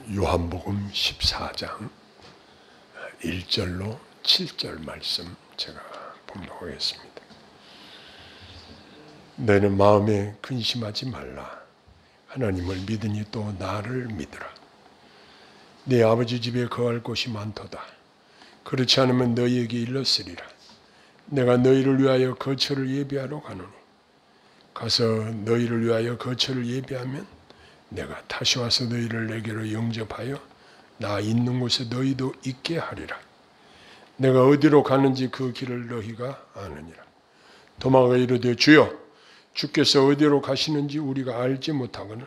요한복음 14장 1절로 7절 말씀 제가 봉독하겠습니다. 너희는 마음에 근심하지 말라. 하나님을 믿으니 또 나를 믿으라. 네 아버지 집에 거할 곳이 많도다. 그렇지 않으면 너희에게 일렀으리라. 내가 너희를 위하여 거처를 예비하러 가노니 가서 너희를 위하여 거처를 예비하면 내가 다시 와서 너희를 내게로 영접하여 나 있는 곳에 너희도 있게 하리라. 내가 어디로 가는지 그 길을 너희가 아느니라. 도마가 이르되 주여 주께서 어디로 가시는지 우리가 알지 못하거늘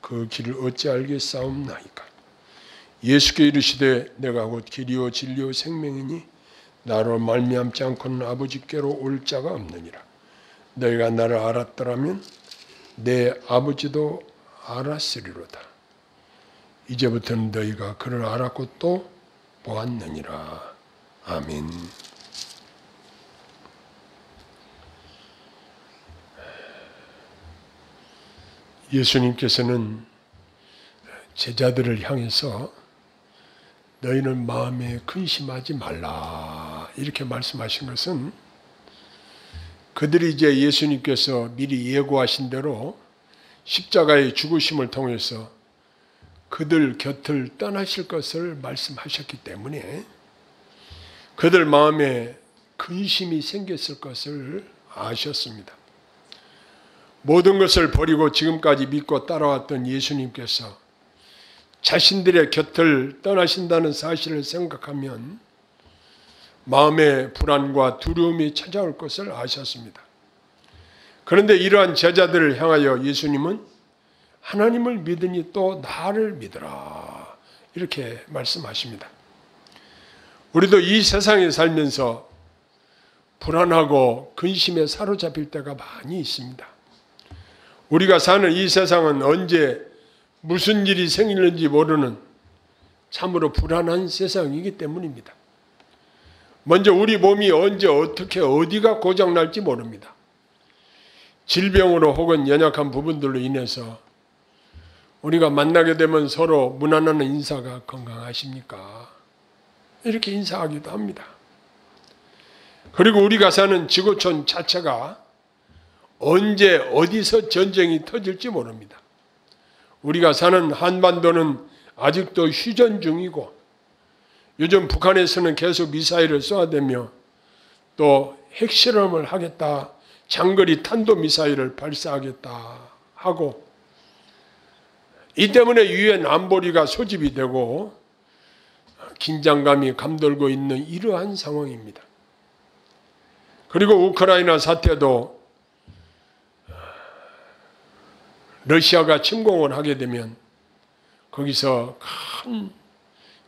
그 길을 어찌 알겠사옵나이까. 예수께 이르시되 내가 곧 길이요 진리요 생명이니 나로 말미암지 않고는 아버지께로 올 자가 없느니라. 너희가 나를 알았더라면 내 아버지도 알았으리로다. 이제부터는 너희가 그를 알았고 또 보았느니라. 아멘. 예수님께서는 제자들을 향해서 너희는 마음에 근심하지 말라 이렇게 말씀하신 것은 그들이 이제 예수님께서 미리 예고하신 대로 십자가의 죽으심을 통해서 그들 곁을 떠나실 것을 말씀하셨기 때문에 그들 마음에 근심이 생겼을 것을 아셨습니다. 모든 것을 버리고 지금까지 믿고 따라왔던 예수님께서 자신들의 곁을 떠나신다는 사실을 생각하면 마음의 불안과 두려움이 찾아올 것을 아셨습니다. 그런데 이러한 제자들을 향하여 예수님은 하나님을 믿으니 또 나를 믿으라 이렇게 말씀하십니다. 우리도 이 세상에 살면서 불안하고 근심에 사로잡힐 때가 많이 있습니다. 우리가 사는 이 세상은 언제 무슨 일이 생기는지 모르는 참으로 불안한 세상이기 때문입니다. 먼저 우리 몸이 언제 어떻게 어디가 고장날지 모릅니다. 질병으로 혹은 연약한 부분들로 인해서 우리가 만나게 되면 서로 무난한 인사가 건강하십니까? 이렇게 인사하기도 합니다. 그리고 우리가 사는 지구촌 자체가 언제 어디서 전쟁이 터질지 모릅니다. 우리가 사는 한반도는 아직도 휴전 중이고 요즘 북한에서는 계속 미사일을 쏘아대며 또 핵실험을 하겠다, 장거리 탄도미사일을 발사하겠다 하고 이 때문에 유엔 안보리가 소집이 되고 긴장감이 감돌고 있는 이러한 상황입니다. 그리고 우크라이나 사태도 러시아가 침공을 하게 되면 거기서 큰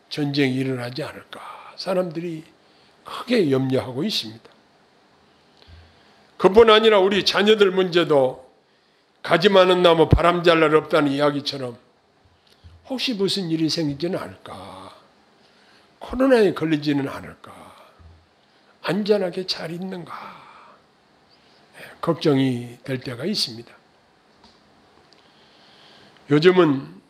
전쟁이 일어나지 않을까 사람들이 크게 염려하고 있습니다. 그뿐 아니라 우리 자녀들 문제도 가지 많은 나무 바람 잘 날 없다는 이야기처럼 혹시 무슨 일이 생기지는 않을까, 코로나에 걸리지는 않을까, 안전하게 잘 있는가 걱정이 될 때가 있습니다. 요즘은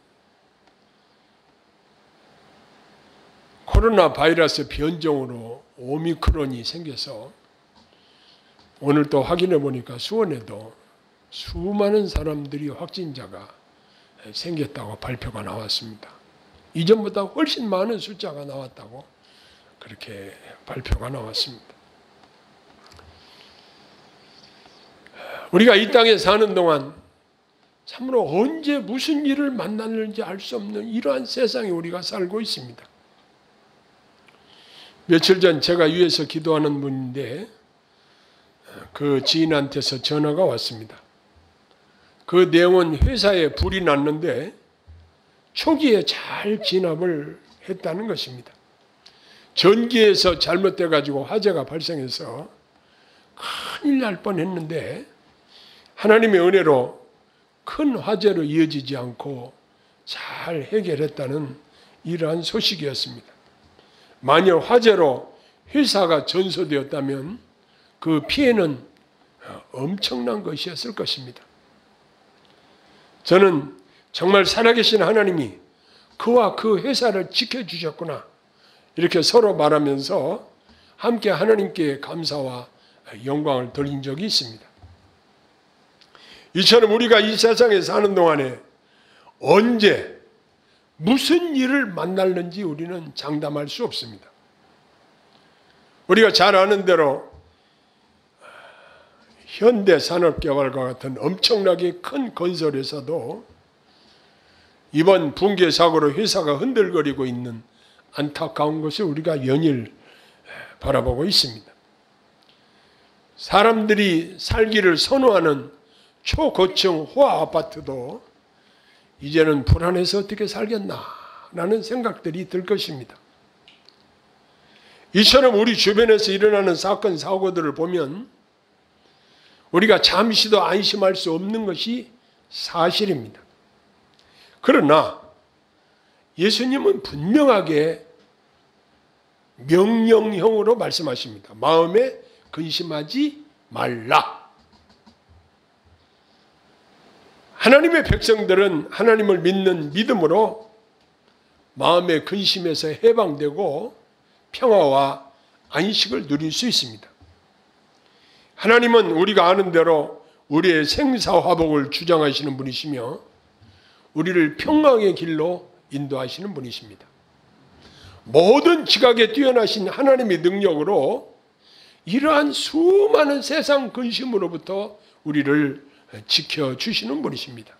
코로나 바이러스 변종으로 오미크론이 생겨서 오늘 또 확인해 보니까 수원에도 수많은 사람들이 확진자가 생겼다고 발표가 나왔습니다. 이전보다 훨씬 많은 숫자가 나왔다고 그렇게 발표가 나왔습니다. 우리가 이 땅에 사는 동안 참으로 언제 무슨 일을 만나는지 알 수 없는 이러한 세상에 우리가 살고 있습니다. 며칠 전 제가 위에서 기도하는 분인데 그 지인한테서 전화가 왔습니다. 그 내용은 회사에 불이 났는데 초기에 잘 진압을 했다는 것입니다. 전기에서 잘못돼 가지고 화재가 발생해서 큰일 날 뻔했는데 하나님의 은혜로 큰 화재로 이어지지 않고 잘 해결했다는 이러한 소식이었습니다. 만약 화재로 회사가 전소되었다면 그 피해는 엄청난 것이었을 것입니다. 저는 정말 살아계신 하나님이 그와 그 회사를 지켜주셨구나. 이렇게 서로 말하면서 함께 하나님께 감사와 영광을 돌린 적이 있습니다. 이처럼 우리가 이 세상에 사는 동안에 언제 무슨 일을 만날는지 우리는 장담할 수 없습니다. 우리가 잘 아는 대로 현대산업개발과 같은 엄청나게 큰 건설에서도 이번 붕괴 사고로 회사가 흔들거리고 있는 안타까운 것을 우리가 연일 바라보고 있습니다. 사람들이 살기를 선호하는 초고층 호화 아파트도 이제는 불안해서 어떻게 살겠나라는 생각들이 들 것입니다. 이처럼 우리 주변에서 일어나는 사건 사고들을 보면 우리가 잠시도 안심할 수 없는 것이 사실입니다. 그러나 예수님은 분명하게 명령형으로 말씀하십니다. 마음에 근심하지 말라. 하나님의 백성들은 하나님을 믿는 믿음으로 마음의 근심에서 해방되고 평화와 안식을 누릴 수 있습니다. 하나님은 우리가 아는 대로 우리의 생사화복을 주장하시는 분이시며 우리를 평강의 길로 인도하시는 분이십니다. 모든 지각에 뛰어나신 하나님의 능력으로 이러한 수많은 세상 근심으로부터 우리를 지켜주시는 분이십니다.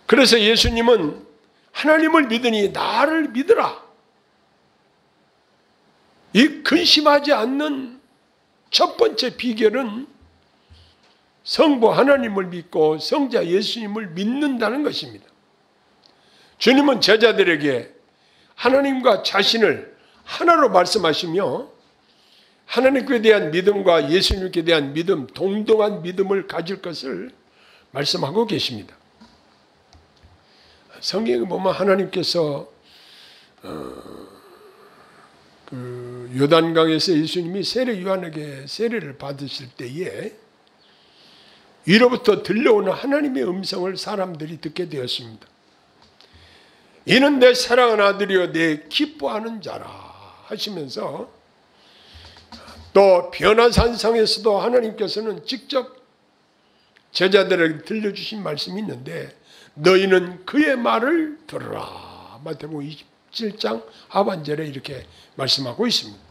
그래서 예수님은 하나님을 믿으니 나를 믿으라. 이 근심하지 않는 첫 번째 비결은 성부 하나님을 믿고 성자 예수님을 믿는다는 것입니다. 주님은 제자들에게 하나님과 자신을 하나로 말씀하시며 하나님께 대한 믿음과 예수님께 대한 믿음, 동등한 믿음을 가질 것을 말씀하고 계십니다. 성경에 보면 하나님께서 요단강에서 예수님이 세례 요한에게 세례를 받으실 때에 위로부터 들려오는 하나님의 음성을 사람들이 듣게 되었습니다. 이는 내 사랑하는 아들이여 내 기뻐하는 자라 하시면서 또 변화산상에서도 하나님께서는 직접 제자들에게 들려주신 말씀이 있는데 너희는 그의 말을 들으라. 마태복음 27장 하반절에 이렇게 말씀하고 있습니다.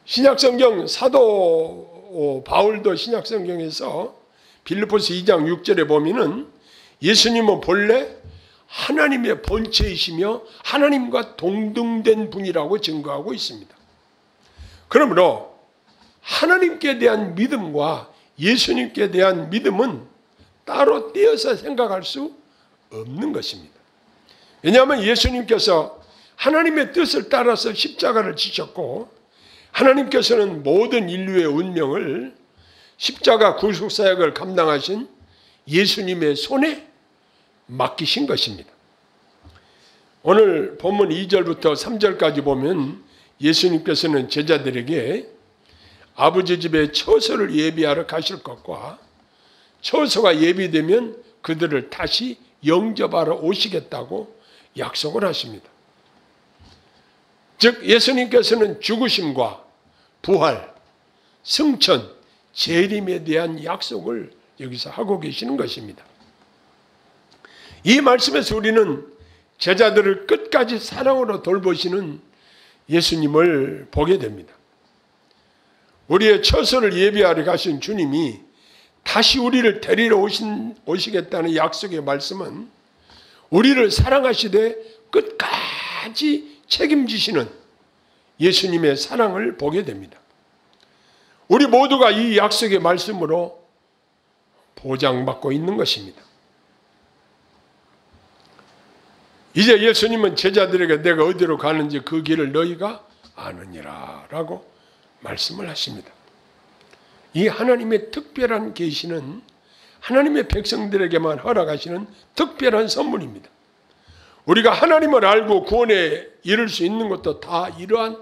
신약성경 사도 바울도 신약성경에서 빌립보서 2장 6절에 보면은 예수님은 본래 하나님의 본체이시며 하나님과 동등된 분이라고 증거하고 있습니다. 그러므로 하나님께 대한 믿음과 예수님께 대한 믿음은 따로 떼어서 생각할 수 없는 것입니다. 왜냐하면 예수님께서 하나님의 뜻을 따라서 십자가를 지셨고 하나님께서는 모든 인류의 운명을 십자가 구속사역을 감당하신 예수님의 손에 맡기신 것입니다. 오늘 본문 2절부터 3절까지 보면 예수님께서는 제자들에게 아버지 집에 처소를 예비하러 가실 것과 처소가 예비되면 그들을 다시 영접하러 오시겠다고 약속을 하십니다. 즉 예수님께서는 죽으심과 부활, 승천, 재림에 대한 약속을 여기서 하고 계시는 것입니다. 이 말씀에서 우리는 제자들을 끝까지 사랑으로 돌보시는 예수님을 보게 됩니다. 우리의 처소를 예비하러 가신 주님이 다시 우리를 데리러 오시겠다는 약속의 말씀은 우리를 사랑하시되 끝까지 책임지시는 예수님의 사랑을 보게 됩니다. 우리 모두가 이 약속의 말씀으로 보장받고 있는 것입니다. 이제 예수님은 제자들에게 내가 어디로 가는지 그 길을 너희가 아느니라 라고 말씀을 하십니다. 이 하나님의 특별한 계시는 하나님의 백성들에게만 허락하시는 특별한 선물입니다. 우리가 하나님을 알고 구원에 이를 수 있는 것도 다 이러한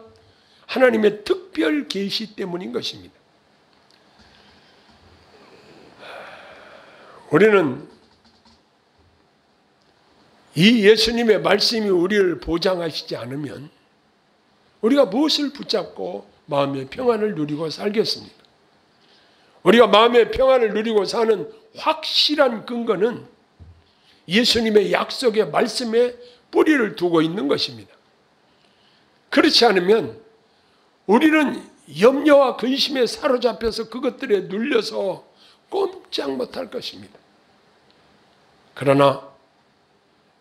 하나님의 특별 계시 때문인 것입니다. 우리는 이 예수님의 말씀이 우리를 보장하시지 않으면 우리가 무엇을 붙잡고 마음의 평안을 누리고 살겠습니까? 우리가 마음의 평안을 누리고 사는 확실한 근거는 예수님의 약속의 말씀에 뿌리를 두고 있는 것입니다. 그렇지 않으면 우리는 염려와 근심에 사로잡혀서 그것들에 눌려서 꼼짝 못할 것입니다. 그러나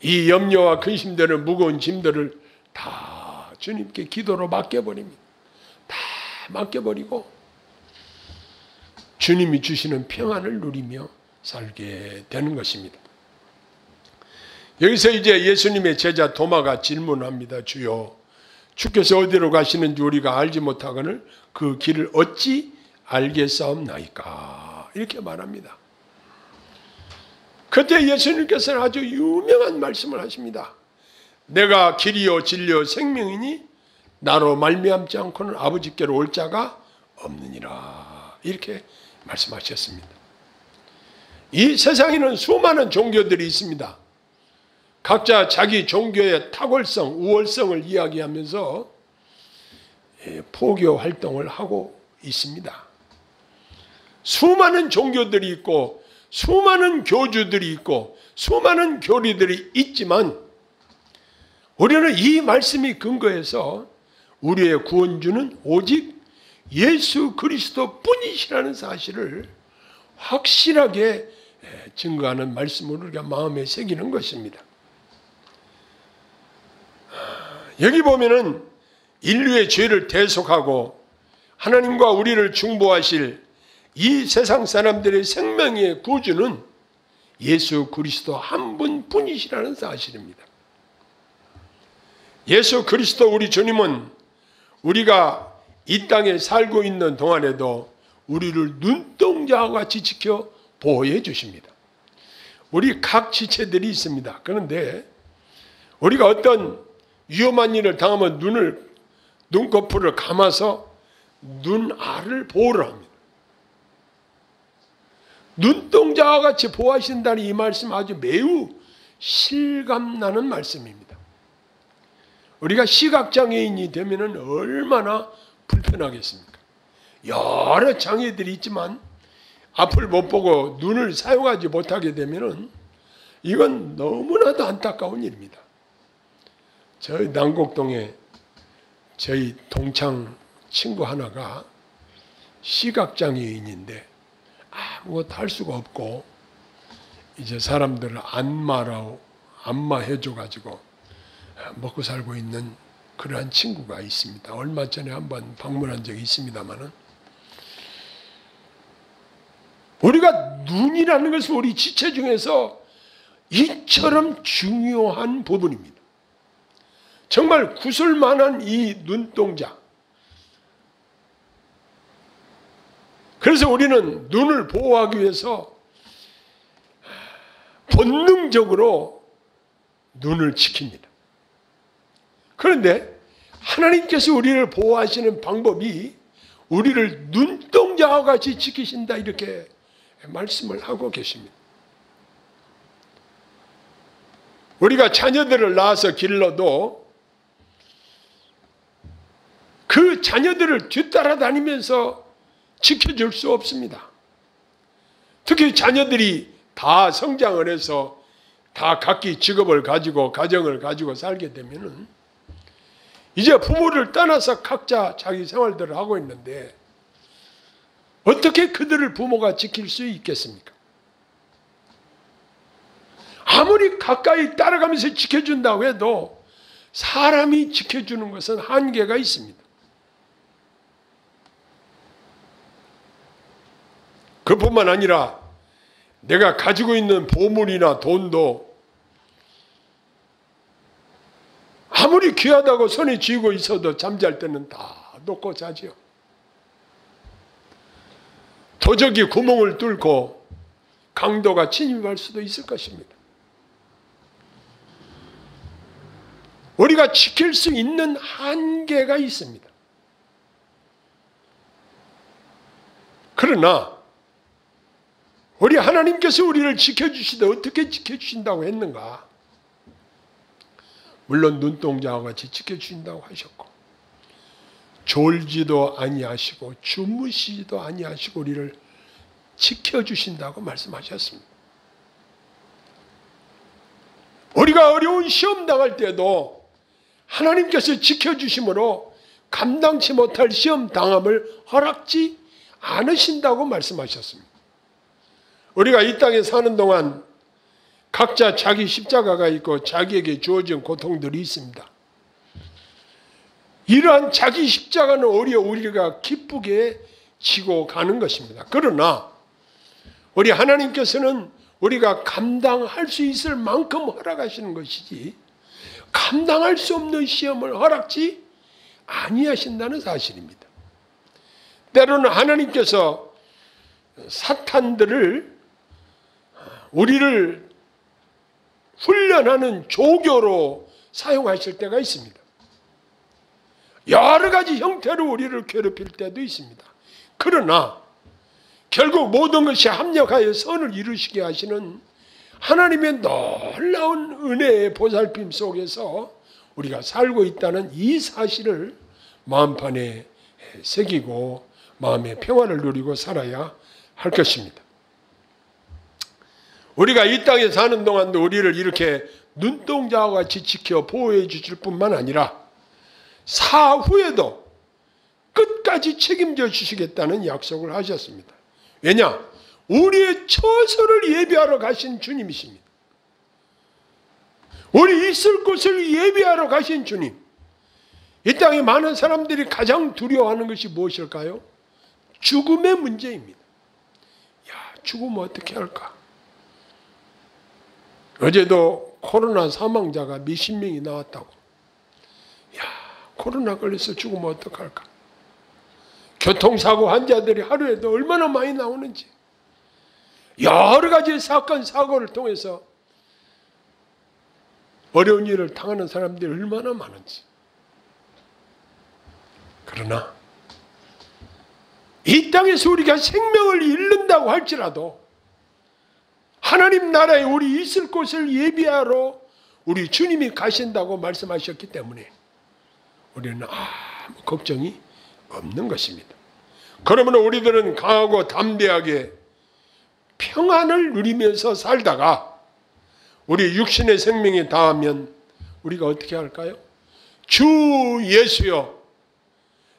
이 염려와 근심들을, 무거운 짐들을 다 주님께 기도로 맡겨버립니다. 다 맡겨버리고 주님이 주시는 평안을 누리며 살게 되는 것입니다. 여기서 이제 예수님의 제자 도마가 질문합니다. 주여, 주께서 어디로 가시는지 우리가 알지 못하거늘 그 길을 어찌 알겠사옵나이까? 이렇게 말합니다. 그때 예수님께서는 아주 유명한 말씀을 하십니다. 내가 길이요 진리요 생명이니 나로 말미암지 않고는 아버지께로 올 자가 없느니라. 이렇게 말씀하셨습니다. 이 세상에는 수많은 종교들이 있습니다. 각자 자기 종교의 탁월성, 우월성을 이야기하면서 포교 활동을 하고 있습니다. 수많은 종교들이 있고 수많은 교주들이 있고 수많은 교리들이 있지만 우리는 이 말씀이 근거해서 우리의 구원주는 오직 예수 그리스도 뿐이시라는 사실을 확실하게 증거하는 말씀을 우리가 마음에 새기는 것입니다. 여기 보면은 인류의 죄를 대속하고 하나님과 우리를 중보하실 이 세상 사람들의 생명의 구주는 예수 그리스도 한 분뿐이시라는 사실입니다. 예수 그리스도 우리 주님은 우리가 이 땅에 살고 있는 동안에도 우리를 눈동자와 같이 지켜 보호해 주십니다. 우리 각 지체들이 있습니다. 그런데 우리가 어떤 위험한 일을 당하면 눈꺼풀을 감아서 눈알을 보호를 합니다. 눈동자와 같이 보호하신다는 이 말씀 아주 매우 실감나는 말씀입니다. 우리가 시각장애인이 되면 얼마나 불편하겠습니까? 여러 장애들이 있지만 앞을 못 보고 눈을 사용하지 못하게 되면 이건 너무나도 안타까운 일입니다. 저희 남곡동에 저희 동창 친구 하나가 시각장애인인데 아무것도 할 수가 없고 이제 사람들을 안마해줘가지고 먹고 살고 있는 그러한 친구가 있습니다. 얼마 전에 한번 방문한 적이 있습니다만은 우리가 눈이라는 것은 우리 지체 중에서 이처럼 중요한 부분입니다. 정말 구슬만한 이 눈동자. 그래서 우리는 눈을 보호하기 위해서 본능적으로 눈을 지킵니다. 그런데 하나님께서 우리를 보호하시는 방법이 우리를 눈동자와 같이 지키신다 이렇게 말씀을 하고 계십니다. 우리가 자녀들을 낳아서 길러도 그 자녀들을 뒤따라다니면서 지켜줄 수 없습니다. 특히 자녀들이 다 성장을 해서 다 각기 직업을 가지고 가정을 가지고 살게 되면은 이제 부모를 떠나서 각자 자기 생활들을 하고 있는데 어떻게 그들을 부모가 지킬 수 있겠습니까? 아무리 가까이 따라가면서 지켜준다고 해도 사람이 지켜주는 것은 한계가 있습니다. 그뿐만 아니라 내가 가지고 있는 보물이나 돈도 아무리 귀하다고 손에 쥐고 있어도 잠잘 때는 다 놓고 자지요. 도적이 구멍을 뚫고 강도가 침입할 수도 있을 것입니다. 우리가 지킬 수 있는 한계가 있습니다. 그러나 우리 하나님께서 우리를 지켜주시되 어떻게 지켜주신다고 했는가? 물론 눈동자와 같이 지켜주신다고 하셨고, 졸지도 아니하시고 주무시지도 아니하시고 우리를 지켜주신다고 말씀하셨습니다. 우리가 어려운 시험 당할 때도 하나님께서 지켜주심으로 감당치 못할 시험 당함을 허락지 않으신다고 말씀하셨습니다. 우리가 이 땅에 사는 동안 각자 자기 십자가가 있고 자기에게 주어진 고통들이 있습니다. 이러한 자기 십자가는 오히려 우리가 기쁘게 지고 가는 것입니다. 그러나 우리 하나님께서는 우리가 감당할 수 있을 만큼 허락하시는 것이지 감당할 수 없는 시험을 허락지 아니하신다는 사실입니다. 때로는 하나님께서 사탄들을 우리를 훈련하는 조교로 사용하실 때가 있습니다. 여러 가지 형태로 우리를 괴롭힐 때도 있습니다. 그러나 결국 모든 것이 합력하여 선을 이루시게 하시는 하나님의 놀라운 은혜의 보살핌 속에서 우리가 살고 있다는 이 사실을 마음판에 새기고 마음의 평화를 누리고 살아야 할 것입니다. 우리가 이 땅에 사는 동안도 우리를 이렇게 눈동자와 같이 지켜 보호해 주실 뿐만 아니라 사후에도 끝까지 책임져 주시겠다는 약속을 하셨습니다. 왜냐? 우리의 처소를 예비하러 가신 주님이십니다. 우리 있을 곳을 예비하러 가신 주님. 이 땅에 많은 사람들이 가장 두려워하는 것이 무엇일까요? 죽음의 문제입니다. 야, 죽으면 어떻게 할까? 어제도 코로나 사망자가 몇십 명이 나왔다고. 야, 코로나 걸려서 죽으면 어떡할까? 교통사고 환자들이 하루에도 얼마나 많이 나오는지, 여러 가지 사건, 사고를 통해서 어려운 일을 당하는 사람들이 얼마나 많은지. 그러나 이 땅에서 우리가 생명을 잃는다고 할지라도 하나님 나라에 우리 있을 곳을 예비하러 우리 주님이 가신다고 말씀하셨기 때문에 우리는 아무 걱정이 없는 것입니다. 그러면 우리들은 강하고 담대하게 평안을 누리면서 살다가 우리 육신의 생명이 다하면 우리가 어떻게 할까요? 주 예수여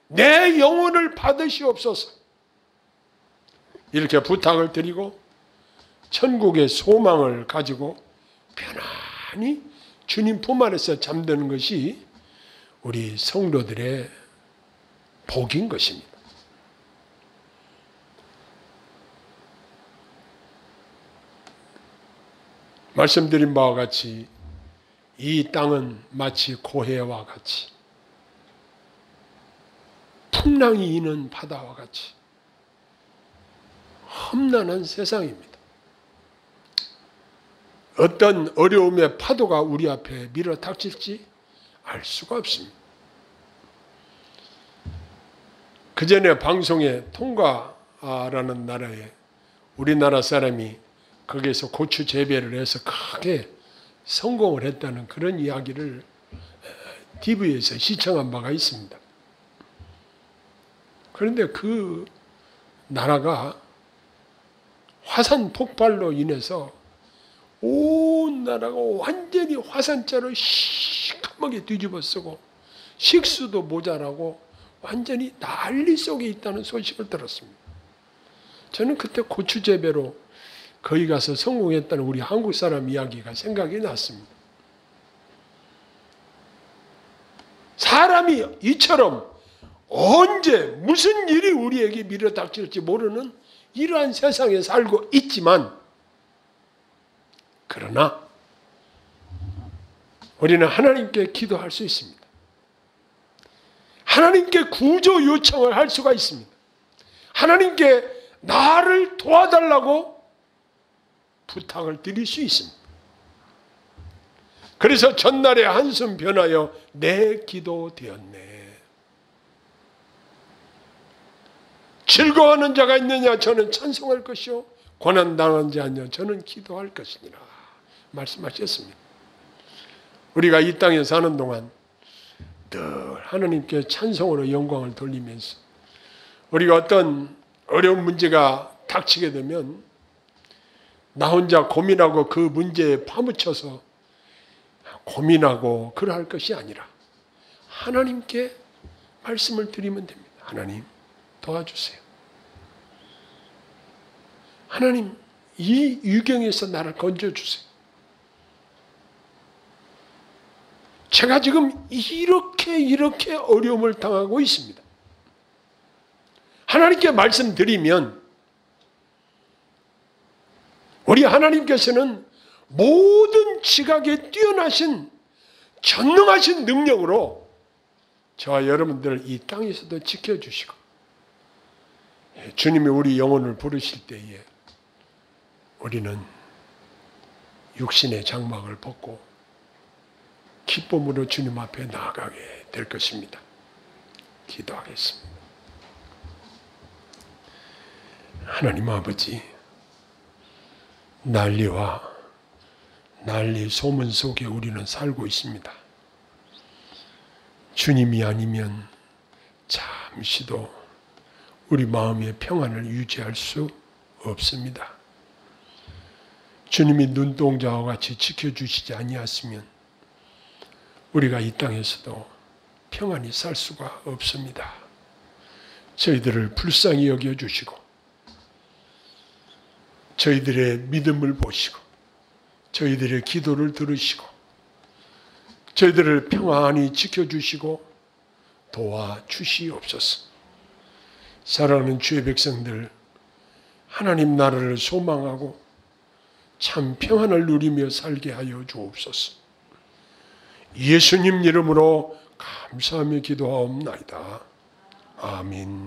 내 영혼을 받으시옵소서 이렇게 부탁을 드리고 천국의 소망을 가지고 편안히 주님 품 안에서 잠드는 것이 우리 성도들의 복인 것입니다. 말씀드린 바와 같이 이 땅은 마치 고해와 같이 풍랑이 이는 바다와 같이 험난한 세상입니다. 어떤 어려움의 파도가 우리 앞에 밀어 닥칠지 알 수가 없습니다. 그 전에 방송에 통가라는 나라에 우리나라 사람이 거기에서 고추 재배를 해서 크게 성공을 했다는 그런 이야기를 TV에서 시청한 바가 있습니다. 그런데 그 나라가 화산 폭발로 인해서 온 나라가 완전히 화산자로 시커멓게 뒤집어쓰고 식수도 모자라고 완전히 난리 속에 있다는 소식을 들었습니다. 저는 그때 고추 재배로 거기 가서 성공했다는 우리 한국 사람 이야기가 생각이 났습니다. 사람이 이처럼 언제 무슨 일이 우리에게 밀어닥칠지 모르는 이러한 세상에 살고 있지만 그러나 우리는 하나님께 기도할 수 있습니다. 하나님께 구조 요청을 할 수가 있습니다. 하나님께 나를 도와달라고 부탁을 드릴 수 있습니다. 그래서 전날에 한숨 변하여 내 기도 되었네. 즐거워하는 자가 있느냐 저는 찬송할 것이요 고난당한 자 아니냐 저는 기도할 것이니라 말씀하셨습니다. 우리가 이 땅에 사는 동안 늘 하나님께 찬송으로 영광을 돌리면서 우리가 어떤 어려운 문제가 닥치게 되면 나 혼자 고민하고 그 문제에 파묻혀서 고민하고 그러할 것이 아니라 하나님께 말씀을 드리면 됩니다. 하나님 도와주세요. 하나님 이 유경에서 나를 건져주세요. 제가 지금 이렇게 어려움을 당하고 있습니다. 하나님께 말씀드리면 우리 하나님께서는 모든 지각에 뛰어나신 전능하신 능력으로 저와 여러분들을 이 땅에서도 지켜주시고 주님이 우리 영혼을 부르실 때에 우리는 육신의 장막을 벗고 기쁨으로 주님 앞에 나아가게 될 것입니다. 기도하겠습니다. 하나님 아버지, 난리와 난리 소문 속에 우리는 살고 있습니다. 주님이 아니면 잠시도 우리 마음의 평안을 유지할 수 없습니다. 주님이 눈동자와 같이 지켜주시지 아니하시면 우리가 이 땅에서도 평안히 살 수가 없습니다. 저희들을 불쌍히 여겨주시고 저희들의 믿음을 보시고 저희들의 기도를 들으시고 저희들을 평안히 지켜주시고 도와주시옵소서. 사랑하는 주의 백성들, 하나님 나라를 소망하고 참 평안을 누리며 살게 하여 주옵소서. 예수님 이름으로 감사하며 기도하옵나이다. 아멘.